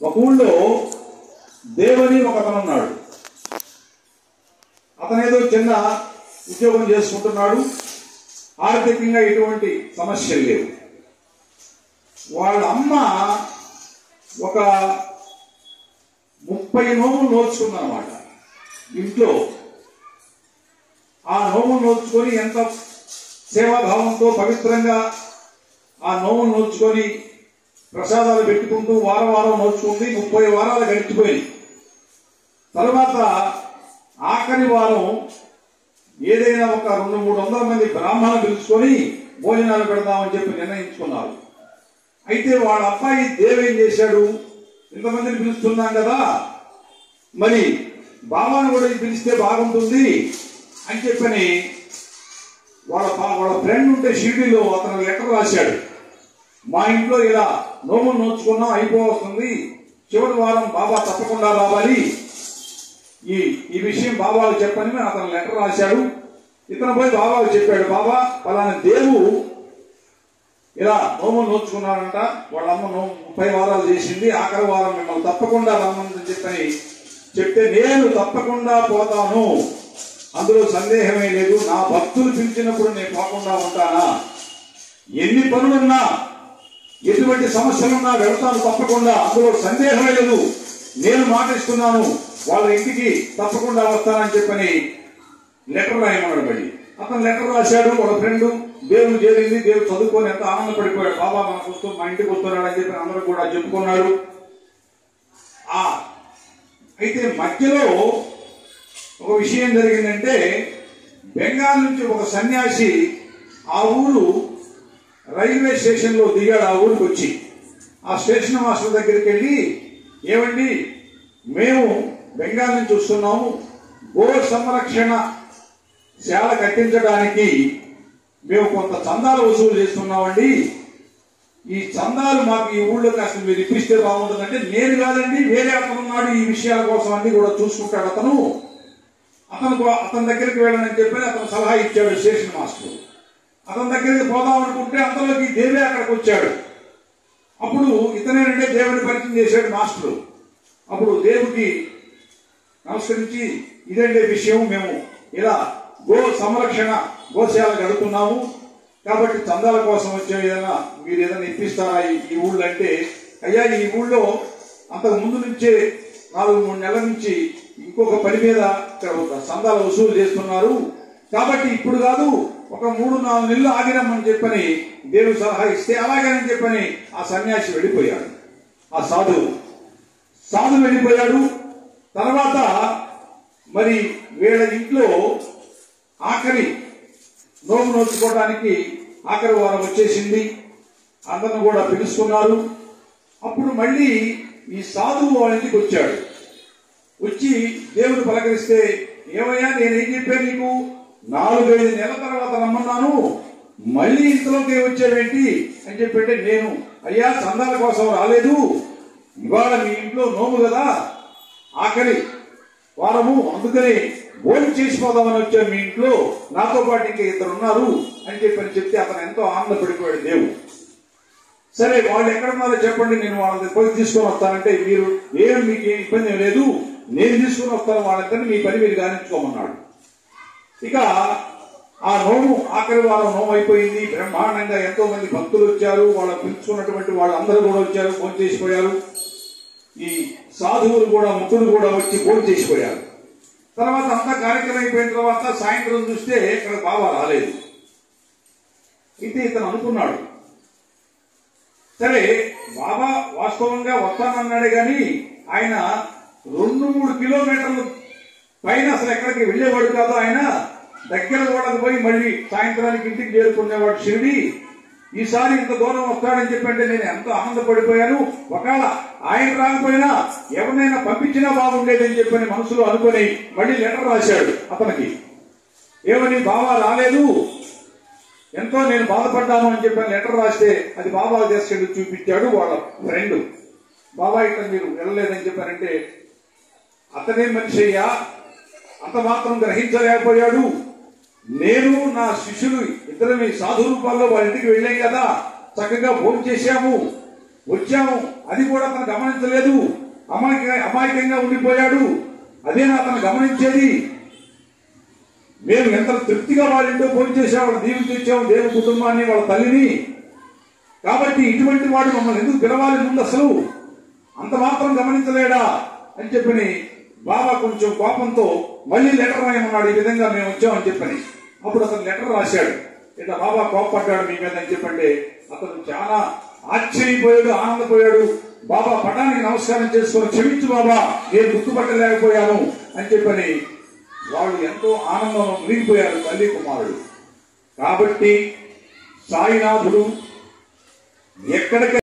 ఒక ఊళ్ళో దేవని ఒక అతను ఉన్నాడు. అతనేదో చిన్న ఉద్యోగం చేసుకుంటున్నాడు. ఆర్థికంగా ఎటువంటి సమస్యలు లేవు. వాళ్ళ అమ్మ ఒక 30 నోములు నోచుకుందన్నమాట ఇంట్లో. ఆ నోములు నోచుకొని ఎంత సేవాభావంతో పవిత్రంగా ఆ నోములు నోచుకొని ప్రసాదాలు పెట్టుకుంటూ వారం వారం నోచుకుంది. 30 వారాలు గడిచిపోయింది. తర్వాత ఆఖరి వారం ఏదైనా ఒక 200-300 మంది బ్రాహ్మణులు పిలుచుకొని భోజనాలు పెడదామని చెప్పి నిర్ణయించుకున్నారు. అయితే వాళ్ళ అబ్బాయి దేవేం చేశాడు, ఇంతమందిని పిలుస్తున్నాం కదా, మరి బాబాను కూడా పిలిస్తే బాగుంటుంది అని చెప్పని వాళ్ళ ఫ్రెండ్ ఉంటే షిరిడీలో అతను లెటర్ రాశాడు. మా ఇంట్లో ఇలా నోములు నోచుకున్నాం, అయిపోవస్తుంది, చివరి వారం బాబా తప్పకుండా రావాలి, ఈ విషయం బాబాకు చెప్పని అతను లెటర్ రాశాడు. ఇతను పోయి బాబాకు చెప్పాడు, బాబా పలానా దేవు ఇలా నోములు నోచుకున్నాడంట, వాళ్ళ అమ్మ 30 వారాలు చేసింది, ఆఖరి వారం మిమ్మల్ని తప్పకుండా రమ్మని చెప్పని చెప్తే, నేను తప్పకుండా పోతాను, అందులో సందేహమే లేదు, నా భక్తులు పిలిచినప్పుడు నేను పోకుండా ఉంటానా, ఎన్ని పనులున్నా ఎటువంటి సమస్యలున్నా వెళ్తాను తప్పకుండా, అందులో సందేహమే లేదు, నేను మాటిస్తున్నాను, వాళ్ళ ఇంటికి తప్పకుండా వస్తానని చెప్పని లెటర్ రాయమన్నాడు. బడి అతను లెటర్ రాశాడు. వాళ్ళ ఫ్రెండ్ దేవుడు చేరింది, దేవుడు చదువుకొని ఎంత ఆనందపడిపోయాడు, బాబా మనకు వస్తూ మా ఇంటికి వస్తున్నాడు అని చెప్పి అందరూ కూడా చెప్పుకున్నాడు. అయితే మధ్యలో ఒక విషయం జరిగిందంటే, బెంగాల్ నుంచి ఒక సన్యాసి ఆ ఊరు రైల్వే స్టేషన్ లో దిగాడు. ఆ ఊరికి వచ్చి ఆ స్టేషన్ మాస్టర్ దగ్గరికి వెళ్ళి, ఏమండి మేము బెంగాల్ నుంచి వస్తున్నాము, గో సంరక్షణ శాల కట్టించడానికి మేము కొంత చందాలు వసూలు చేస్తున్నామండి, ఈ చందాలు మాకు ఈ ఊళ్ళో కాస్త మీరు ఇప్పిస్తే బాగుంటుందంటే, నేను కాదండి వేరే అతను ఉన్నాడు ఈ విషయాల కోసం అన్ని కూడా చూసుకుంటాడు అతని దగ్గరికి వెళ్ళనని చెప్పి అతను సలహా ఇచ్చాడు స్టేషన్ మాస్టర్. అతని దగ్గరికి పోదాం అనుకుంటే అంతలోకి దేవే అక్కడికి వచ్చాడు. అప్పుడు ఇతనేనంటే దేవుడిని పరిచయం చేశాడు మాస్టరు. అప్పుడు దేవుడికి నమస్కరించి, ఇదండి విషయం, మేము ఇలా గో సంరక్షణ గోశాల గడుపుతున్నాము కాబట్టి చందాల కోసం వచ్చే ఏదైనా మీరు ఏదైనా ఇప్పిస్తారా ఈ ఊళ్ళో అంటే, అయ్యా ఈ ఊళ్ళో అంతకు ముందు నుంచే 4-3 నెలల నుంచి ఇంకొక పని మీద చందాలు వసూలు చేస్తున్నారు, కాబట్టి ఇప్పుడు కాదు ఒక 3-4 నెలలు ఆగిరమ్మని చెప్పని దేవుడు సలహా ఇస్తే అలాగని చెప్పని ఆ సన్యాసి వెళ్ళిపోయాడు. ఆ సాధు వెళ్ళిపోయాడు. తర్వాత మరి వీళ్ళ ఇంట్లో ఆఖరి నోము నోచుకోవడానికి ఆఖరి వారం వచ్చేసింది. అందరిని కూడా పిలుచుకున్నారు. అప్పుడు మళ్ళీ ఈ సాధువు వాళ్ళ ఇంటికి వచ్చాడు. వచ్చి దేవుడు పలకరిస్తే, ఏమయ్యా నేనేం చెప్పాను నీకు, 4-5 నెలల తర్వాత రమ్మన్నాను, మళ్ళీ ఇంతలోకి వచ్చావేంటి అని చెప్పంటే, నేను అయ్యా చందాల కోసం రాలేదు, ఇవాళ మీ ఇంట్లో నోము కదా ఆఖరి వారము, అందుకని భోజనం చేసిపోదామని వచ్చాను మీ ఇంట్లో, నాతో పాటు ఇంకా 2 ఉన్నారు అని చెప్తే అతను ఎంతో ఆనందపడిపోయాడు దేవుడు. సరే వాళ్ళు ఎక్కడున్నారో చెప్పండి, నేను వాళ్ళని పోయి తీసుకొని వస్తానంటే, మీరు మీకు ఏం ఇబ్బంది లేదు, నేను తీసుకుని వస్తాను వాళ్ళందరినీ, మీ పని మీరు గానించుకోమన్నాడు. ఇక ఆ నోము ఆఖరి వారం నోము అయిపోయింది. బ్రహ్మాండంగా ఎంతో మంది భక్తులు వచ్చారు. వాళ్ళు పిలుచుకున్నటువంటి వాళ్ళందరూ కూడా వచ్చారు, భోజనం చేసిపోయారు. ఈ సాధువులు కూడా ముక్కులు కూడా వచ్చి భోజనం చేసిపోయారు. తర్వాత అంతా కార్యక్రమం అయిపోయిన తర్వాత సాయంత్రం చూస్తే ఇక్కడ బాబా రాలేదు. అయితే ఇతను అనుకున్నాడు, సరే బాబా వాస్తవంగా వస్తానన్నాడే గాని ఆయన 2-3 కిలోమీటర్లు పైన అసలు ఎక్కడికి వెళ్ళేవాడు కాదు. ఆయన దగ్గర కూడా పోయి మళ్ళీ సాయంత్రానికి ఇంటికి చేరుకునేవాడు షిరిడి. ఈసారి ఇంత దూరం వస్తాడని చెప్పంటే నేను ఎంతో ఆనందపడిపోయాను. ఒకవేళ ఆయన రాకపోయినా ఎవరినైనా పంపించినా బాగుండేదని చెప్పని మనసులో అనుకుని మళ్ళీ లెటర్ రాశాడు అతనికి. ఏమని, బాబా రాలేదు, ఎంతో నేను బాధపడ్డాను అని చెప్పని లెటర్ రాస్తే అది బాబా తీసుకెళ్ళి చూపించాడు వాళ్ళ ఫ్రెండ్. బాబా ఇక్కడ మీరు వెళ్ళలేదని చెప్పారంటే, అతనే మనిషి అయ్యా, అంత మాత్రం గ్రహించలేకపోయాడు. నేను నా శిష్యులు 2 సాధు రూపాల్లో వాళ్ళ ఇంటికి వెళ్ళాం కదా, చక్కగా భోజనం చేశాము, వచ్చాము, అది కూడా అతను గమనించలేదు, అమాయకంగా ఉండిపోయాడు. అదేనా అతను గమనించేది? మేము ఎంత తృప్తిగా వాళ్ళ ఇంట్లో ఫోన్ చేసాము, దీవులు తెచ్చాము దేవుని కుటుంబాన్ని, వాళ్ళ తల్లిని. కాబట్టి ఇటువంటి వాడు మమ్మల్ని ఎందుకు పిలవాలి ముందు? అసలు అంత మాత్రం గమనించలేడా అని చెప్పని బాబా కొంచెం కోపంతో మళ్ళీ లెటర్ రాయమన్నాడు. ఈ విధంగా మేము వచ్చామని చెప్పని. అప్పుడు అతను లెటర్ రాశాడు. ఇట్లా బాబా కోపపడ్డాడు మీ మీద అని చెప్పండి. అతను చాలా ఆశ్చర్యపోయాడు, ఆనందపోయాడు. బాబా పటానికి నమస్కారం చేసుకొని, క్షమించు బాబా, నేను గుర్తుపట్టలేకపోయాను అని చెప్పని వాళ్ళు ఎంతో ఆనందంలో మునిగిపోయారు తల్లి కుమారుడు. కాబట్టి సాయినాథుడు ఎక్కడికి